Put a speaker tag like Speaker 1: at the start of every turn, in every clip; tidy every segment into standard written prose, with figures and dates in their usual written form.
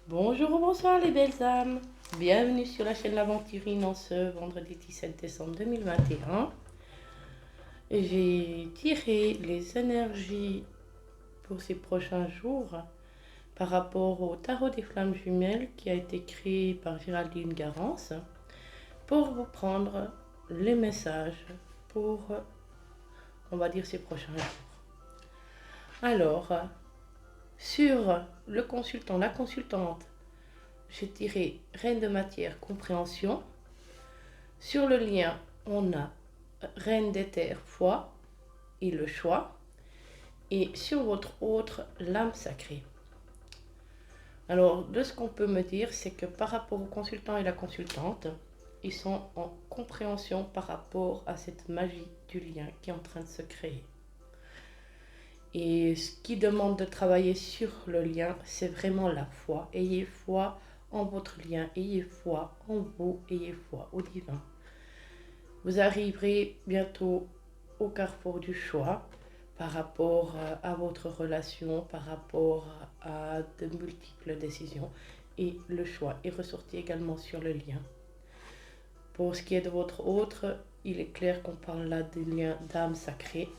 Speaker 1: Bonjour ou bonsoir les belles âmes, bienvenue sur la chaîne L'Aventurine en ce vendredi 17 décembre 2021. J'ai tiré les énergies pour ces prochains jours par rapport au tarot des flammes jumelles qui a été créé par Géraldine Garance pour vous prendre les messages pour, on va dire, ces prochains jours. Alors, sur le consultant, la consultante, j'ai tiré Reine de matière, compréhension. Sur le lien, on a Reine d'éther, foi et le choix. Et sur votre autre, l'âme sacrée. Alors, de ce qu'on peut me dire, c'est que par rapport au consultant et la consultante, ils sont en compréhension par rapport à cette magie du lien qui est en train de se créer. Et ce qui demande de travailler sur le lien, c'est vraiment la foi. Ayez foi en votre lien, ayez foi en vous, ayez foi au divin. Vous arriverez bientôt au carrefour du choix par rapport à votre relation, par rapport à de multiples décisions. Et le choix est ressorti également sur le lien. Pour ce qui est de votre autre, il est clair qu'on parle là du lien d'âme sacrée.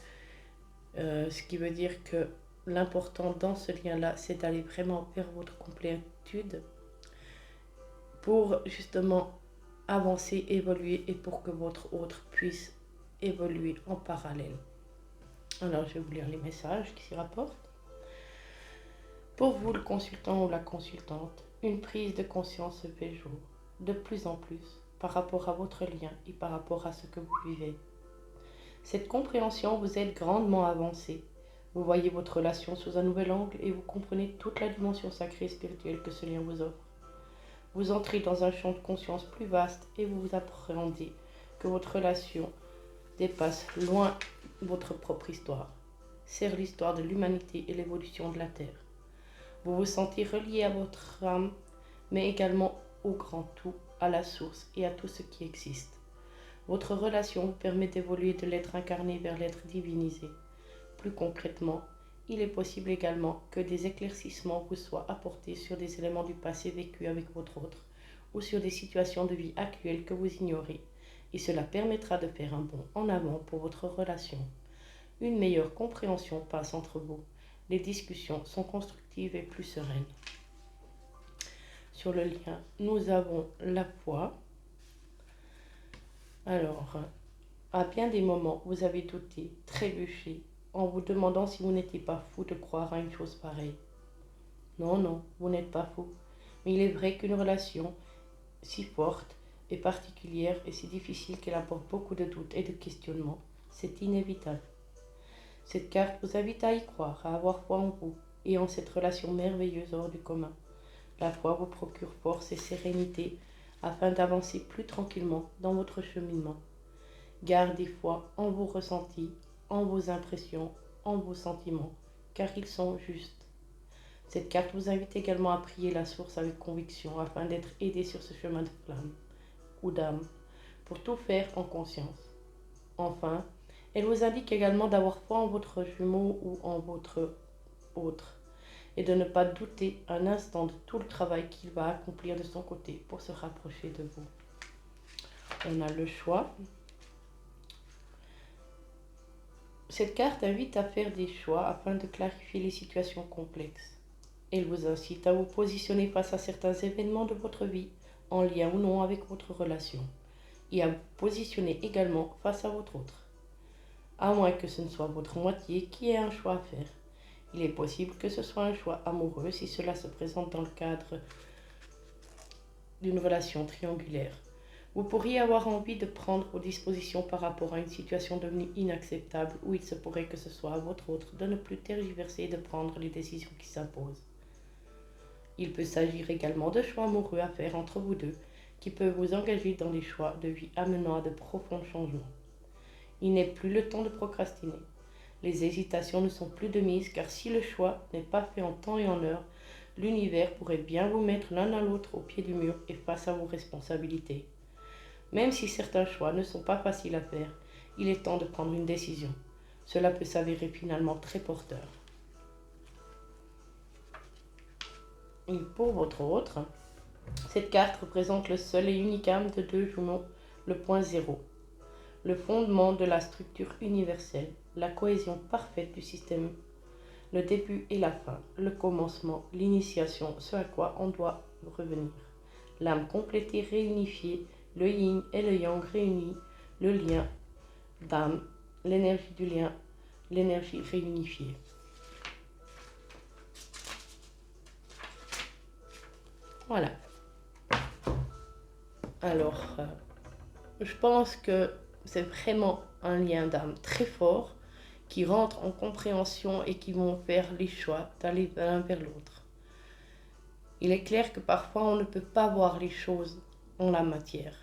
Speaker 1: Ce qui veut dire que l'important dans ce lien-là, c'est d'aller vraiment vers votre complétude pour justement avancer, évoluer et pour que votre autre puisse évoluer en parallèle. Alors, je vais vous lire les messages qui s'y rapportent. Pour vous, le consultant ou la consultante, une prise de conscience se fait jour, de plus en plus, par rapport à votre lien et par rapport à ce que vous vivez. Cette compréhension vous aide grandement à avancer. Vous voyez votre relation sous un nouvel angle et vous comprenez toute la dimension sacrée et spirituelle que ce lien vous offre. Vous entrez dans un champ de conscience plus vaste et vous vous appréhendez que votre relation dépasse loin votre propre histoire. C'est l'histoire de l'humanité et l'évolution de la Terre. Vous vous sentez relié à votre âme, mais également au grand tout, à la source et à tout ce qui existe. Votre relation vous permet d'évoluer de l'être incarné vers l'être divinisé. Plus concrètement, il est possible également que des éclaircissements vous soient apportés sur des éléments du passé vécus avec votre autre ou sur des situations de vie actuelles que vous ignorez, et cela permettra de faire un bond en avant pour votre relation. Une meilleure compréhension passe entre vous. Les discussions sont constructives et plus sereines. Sur le lien, nous avons la foi. Alors, à bien des moments, vous avez douté, trébuché, en vous demandant si vous n'étiez pas fou de croire à une chose pareille. Non, vous n'êtes pas fou. Mais il est vrai qu'une relation si forte et particulière et si difficile qu'elle apporte beaucoup de doutes et de questionnements, c'est inévitable. Cette carte vous invite à y croire, à avoir foi en vous et en cette relation merveilleuse hors du commun. La foi vous procure force et sérénité afin d'avancer plus tranquillement dans votre cheminement. Gardez foi en vos ressentis, en vos impressions, en vos sentiments, car ils sont justes. Cette carte vous invite également à prier la source avec conviction afin d'être aidé sur ce chemin de flamme ou d'âme, pour tout faire en conscience. Enfin, elle vous indique également d'avoir foi en votre jumeau ou en votre autre, et de ne pas douter un instant de tout le travail qu'il va accomplir de son côté pour se rapprocher de vous. On a le choix. Cette carte invite à faire des choix afin de clarifier les situations complexes. Elle vous incite à vous positionner face à certains événements de votre vie, en lien ou non avec votre relation, et à vous positionner également face à votre autre. À moins que ce ne soit votre moitié qui ait un choix à faire. Il est possible que ce soit un choix amoureux si cela se présente dans le cadre d'une relation triangulaire. Vous pourriez avoir envie de prendre vos dispositions par rapport à une situation devenue inacceptable où il se pourrait que ce soit à votre autre de ne plus tergiverser et de prendre les décisions qui s'imposent. Il peut s'agir également de choix amoureux à faire entre vous deux qui peuvent vous engager dans des choix de vie amenant à de profonds changements. Il n'est plus le temps de procrastiner. Les hésitations ne sont plus de mise car si le choix n'est pas fait en temps et en heure, l'univers pourrait bien vous mettre l'un à l'autre au pied du mur et face à vos responsabilités. Même si certains choix ne sont pas faciles à faire, il est temps de prendre une décision. Cela peut s'avérer finalement très porteur. Et pour votre autre, cette carte représente le seul et unique âme de deux jumeaux, le point zéro, le fondement de la structure universelle, la cohésion parfaite du système, le début et la fin, le commencement, l'initiation, ce à quoi on doit revenir. L'âme complétée réunifiée, le yin et le yang réunis, le lien d'âme, l'énergie du lien, l'énergie réunifiée. Voilà. Alors, je pense que c'est vraiment un lien d'âme très fort qui rentre en compréhension et qui vont faire les choix d'aller l'un vers l'autre. Il est clair que parfois on ne peut pas voir les choses en la matière,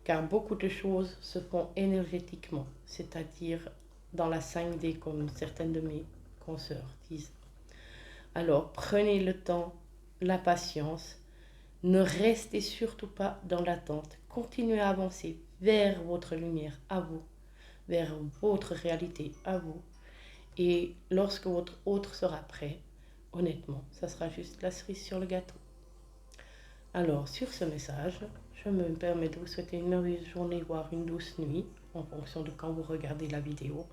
Speaker 1: car beaucoup de choses se font énergétiquement, c'est-à-dire dans la 5D comme certaines de mes consoeurs disent. Alors prenez le temps, la patience, ne restez surtout pas dans l'attente, continuez à avancer vers votre lumière à vous, vers votre réalité à vous. Et lorsque votre autre sera prêt, honnêtement, ça sera juste la cerise sur le gâteau. Alors, sur ce message, je me permets de vous souhaiter une merveilleuse journée, voire une douce nuit, en fonction de quand vous regardez la vidéo.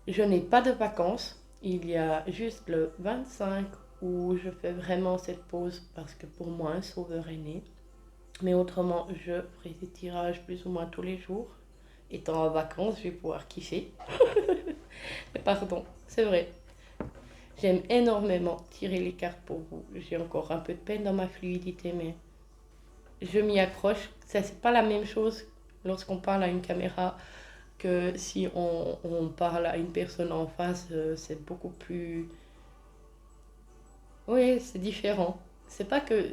Speaker 1: Je n'ai pas de vacances, il y a juste le 25 où je fais vraiment cette pause parce que pour moi, un sauveur est né. Mais autrement, je ferai des tirages plus ou moins tous les jours. Étant en vacances, je vais pouvoir kiffer. Pardon, c'est vrai. J'aime énormément tirer les cartes pour vous. J'ai encore un peu de peine dans ma fluidité, mais je m'y accroche. Ça, c'est pas la même chose lorsqu'on parle à une caméra que si on parle à une personne en face. C'est beaucoup plus... Oui, c'est différent. C'est pas que...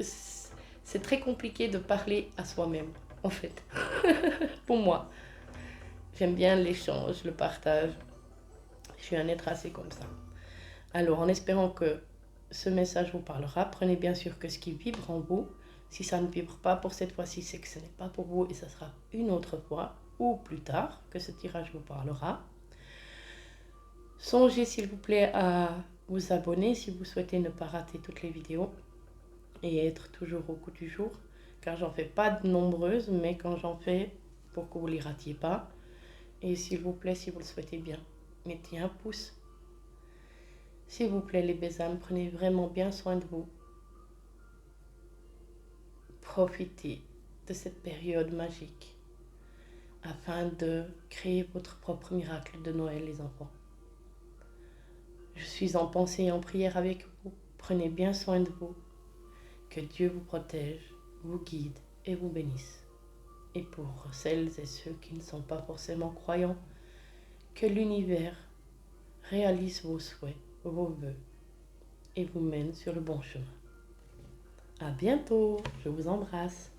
Speaker 1: C'est très compliqué de parler à soi-même, en fait. Pour moi. J'aime bien l'échange, le partage. Je suis un être assez comme ça. Alors, en espérant que ce message vous parlera, prenez bien sûr que ce qui vibre en vous. Si ça ne vibre pas pour cette fois-ci, c'est que ce n'est pas pour vous et ça sera une autre fois ou plus tard que ce tirage vous parlera. Songez s'il vous plaît à vous abonner si vous souhaitez ne pas rater toutes les vidéos et être toujours au goût du jour, car j'en fais pas de nombreuses, mais quand j'en fais, pour que vous ne les ratiez pas. Et s'il vous plaît, si vous le souhaitez bien, mettez un pouce. S'il vous plaît, les bésames, prenez vraiment bien soin de vous. Profitez de cette période magique afin de créer votre propre miracle de Noël, les enfants. Je suis en pensée et en prière avec vous. Prenez bien soin de vous. Que Dieu vous protège, vous guide et vous bénisse. Et pour celles et ceux qui ne sont pas forcément croyants, que l'univers réalise vos souhaits, vos vœux et vous mène sur le bon chemin. À bientôt, je vous embrasse.